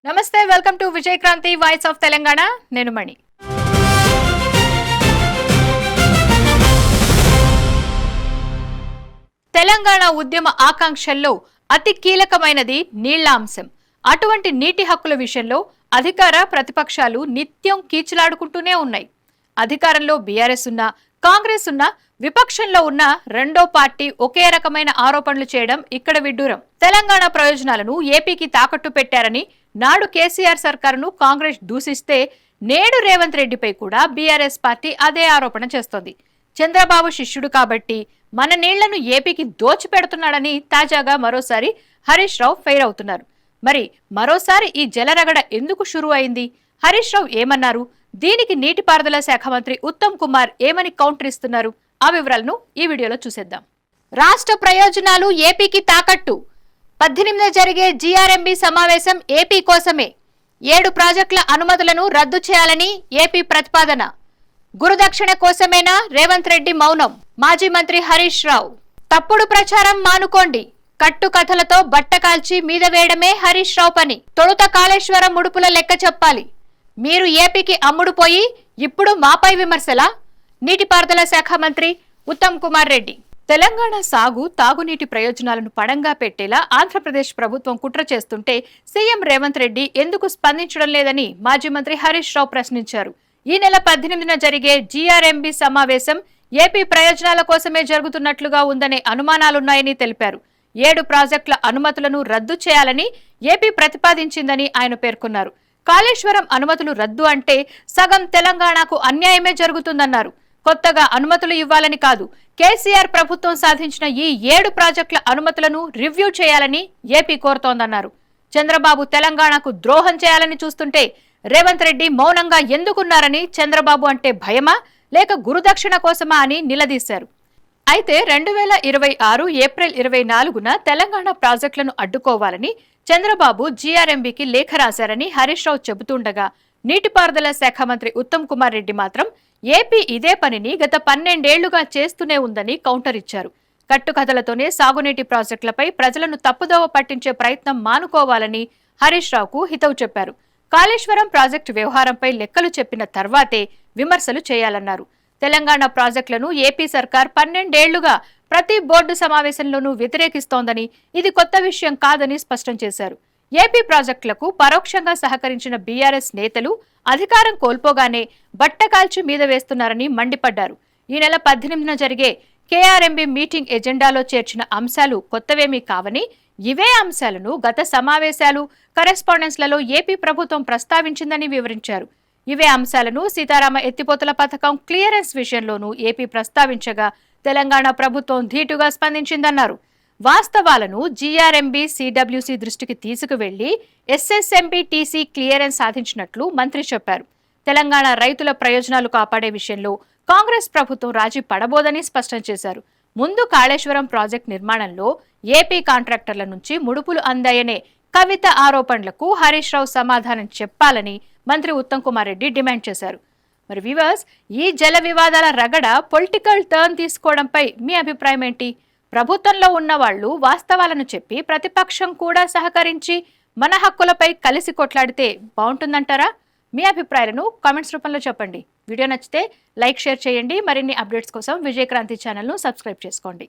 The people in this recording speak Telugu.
నమస్తే, welcome to Vijay Kranti voice of Telangana. నేను మణి. తెలంగాణ ఉద్యమ ఆకాంక్షల్లో అతి కీలకమైనది నీళ్ల అంశం. అటువంటి నీటి హక్కుల విషయంలో అధికార ప్రతిపక్షాలు నిత్యం కీచులాడుకుంటూనే ఉన్నాయి. అధికారంలో బీఆర్ఎస్ ఉన్నా, కాంగ్రెస్ ఉన్నా, విపక్షంలో ఉన్న రెండో పార్టీ ఒకే రకమైన ఆరోపణలు చేయడం ఇక్కడ విడ్డూరం. తెలంగాణ ప్రయోజనాలను ఏపీకి తాకట్టు పెట్టారని నాడు కేసీఆర్ సర్కారును కాంగ్రెస్ దూషిస్తే, నేడు రేవంత్ రెడ్డిపై కూడా బీఆర్ఎస్ పార్టీ అదే ఆరోపణ చేస్తోంది. చంద్రబాబు శిష్యుడు కాబట్టి మన నీళ్లను ఏపీకి దోచిపెడుతున్నాడని తాజాగా మరోసారి హరీష్ రావు ఫెయిర్ అవుతున్నారు. మరి మరోసారి ఈ జలరగడ ఎందుకు షురు అయింది? హరీష్ రావు ఏమన్నారు? దీనికి నీటిపారుదల శాఖ మంత్రి ఉత్తమ్ కుమార్ ఏమని కౌంటర్ ఇస్తున్నారు? ఆ వివరాలను ఈ వీడియోలో చూసేద్దాం. రాష్ట్ర ప్రయోజనాలు ఏపీకి తాకట్టు. 18 జరిగే జీఆర్ఎంబీ సమావేశం ఏపీ కోసమే. 7 ప్రాజెక్టుల అనుమతులను రద్దు చేయాలని ఏపీ ప్రతిపాదన. గురుదక్షిణ కోసమేనా రేవంత్ రెడ్డి మౌనం? మాజీ మంత్రి హరీష్ రావు. తప్పుడు ప్రచారం మానుకోండి. కట్టుకథలతో బట్ట కాల్చి మీద వేయడమే హరీష్ రావు పని. తొలుత కాళేశ్వరం ముడుపుల లెక్క చెప్పాలి. మీరు ఏపీకి అమ్ముడు పోయి ఇప్పుడు మాపై విమర్శలా? నీటిపారుదల శాఖ మంత్రి ఉత్తమ్ కుమార్ రెడ్డి. తెలంగాణ సాగు, తాగునీటి ప్రయోజనాలను పడంగా పెట్టేలా ఆంధ్రప్రదేశ్ ప్రభుత్వం కుట్ర చేస్తుంటే సీఎం రేవంత్ రెడ్డి ఎందుకు స్పందించడం లేదని మాజీ మంత్రి హరీష్ రావు ప్రశ్నించారు. ఈ నెల 18న జరిగే జీఆర్ఎంబీ సమావేశం ఏపీ ప్రయోజనాల కోసమే జరుగుతున్నట్లుగా ఉందనే అనుమానాలున్నాయని తెలిపారు. 7 ప్రాజెక్టుల అనుమతులను రద్దు చేయాలని ఏపీ ప్రతిపాదించిందని ఆయన పేర్కొన్నారు. కాళేశ్వరం అనుమతులు రద్దు అంటే సగం తెలంగాణకు అన్యాయమే జరుగుతుందన్నారు. కొత్తగా అనుమతులు ఇవ్వాలని కాదు, కేసీఆర్ ప్రభుత్వం సాధించిన ఈ 7 ప్రాజెక్టుల అనుమతులను రివ్యూ చేయాలని ఏపీ కోరుతోందన్నారు. చంద్రబాబు తెలంగాణకు ద్రోహం చేయాలని చూస్తుంటే రేవంత్ రెడ్డి మౌనంగా ఎందుకున్నారని, చంద్రబాబు అంటే భయమా లేక గురుదక్షిణ కోసమా అని నిలదీశారు. అయితే 2026 ఏప్రిల్ 24న తెలంగాణ ప్రాజెక్టులను అడ్డుకోవాలని చంద్రబాబు జీఆర్ఎంబీకి లేఖ రాశారని హరీష్ రావు చెబుతుండగా, నీటిపారుదల శాఖ మంత్రి ఉత్తమ్ కుమార్ రెడ్డి మాత్రం ఏపీ ఇదే పనిని గత 12 ఏళ్లుగా చేస్తూనే ఉందని కౌంటర్ ఇచ్చారు. కట్టుకథలతోనే సాగునీటి ప్రాజెక్టులపై ప్రజలను తప్పుదోవ పట్టించే ప్రయత్నం మానుకోవాలని హరీష్ రావుకు హితవు చెప్పారు. కాళేశ్వరం ప్రాజెక్టు వ్యవహారంపై లెక్కలు చెప్పిన తర్వాతే విమర్శలు చేయాలన్నారు. తెలంగాణ ప్రాజెక్టులను ఏపీ సర్కార్ 12 ఏళ్లుగా ప్రతి బోర్డు సమావేశంలోనూ వ్యతిరేకిస్తోందని, ఇది కొత్త విషయం కాదని స్పష్టం చేశారు. ఏపీ ప్రాజెక్టులకు పరోక్షంగా సహకరించిన బీఆర్ఎస్ నేతలు అధికారం కోల్పోగానే బట్టకాల్చి మీద వేస్తున్నారని మండిపడ్డారు. ఈ నెల 18న జరిగే కేఆర్ఎంబీ మీటింగ్ ఎజెండాలో చేర్చిన అంశాలు కొత్తవేమీ కావని, ఇవే అంశాలను గత సమావేశాలు, కరెస్పాండెన్స్లలో ఏపీ ప్రభుత్వం ప్రస్తావించిందని వివరించారు. ఇవే అంశాలను సీతారామ ఎత్తిపోతల పథకం క్లియరెన్స్ విషయంలోనూ ఏపీ ప్రస్తావించగా తెలంగాణ ప్రభుత్వం ధీటుగా స్పందించిందన్నారు. వాస్తవాలను జీఆర్ఎంబీ, సిడబ్ల్యూసీ దృష్టికి తీసుకువెళ్లి ఎస్ఎస్ఎంబీ టీసీ క్లియరెన్స్ సాధించినట్లు మంత్రి చెప్పారు. తెలంగాణ రైతుల ప్రయోజనాలు కాపాడే విషయంలో కాంగ్రెస్ ప్రభుత్వం రాజీ పడబోదని స్పష్టం చేశారు. ముందు కాళేశ్వరం ప్రాజెక్టు నిర్మాణంలో ఏపీ కాంట్రాక్టర్ల నుంచి ముడుపులు అందాయనే కవిత ఆరోపణలకు హరీష్ రావు సమాధానం చెప్పాలని మంత్రి ఉత్తమ్ కుమార్ రెడ్డి డిమాండ్ చేశారు. మరి వ్యూవర్స్, ఈ జల వివాదాల రగడ పొలిటికల్ టర్న్ తీసుకోవడంపై మీ అభిప్రాయం ఏంటి? ప్రభుత్వంలో ఉన్న వాళ్ళు వాస్తవాలను చెప్పి ప్రతిపక్షం కూడా సహకరించి మన హక్కులపై కలిసి కొట్లాడితే బాగుంటుందంటారా? మీ అభిప్రాయాలను కామెంట్స్ రూపంలో చెప్పండి. వీడియో నచ్చితే లైక్, షేర్ చేయండి. మరిన్ని అప్డేట్స్ కోసం విజయక్రాంతి ఛానల్ను సబ్స్క్రైబ్ చేసుకోండి.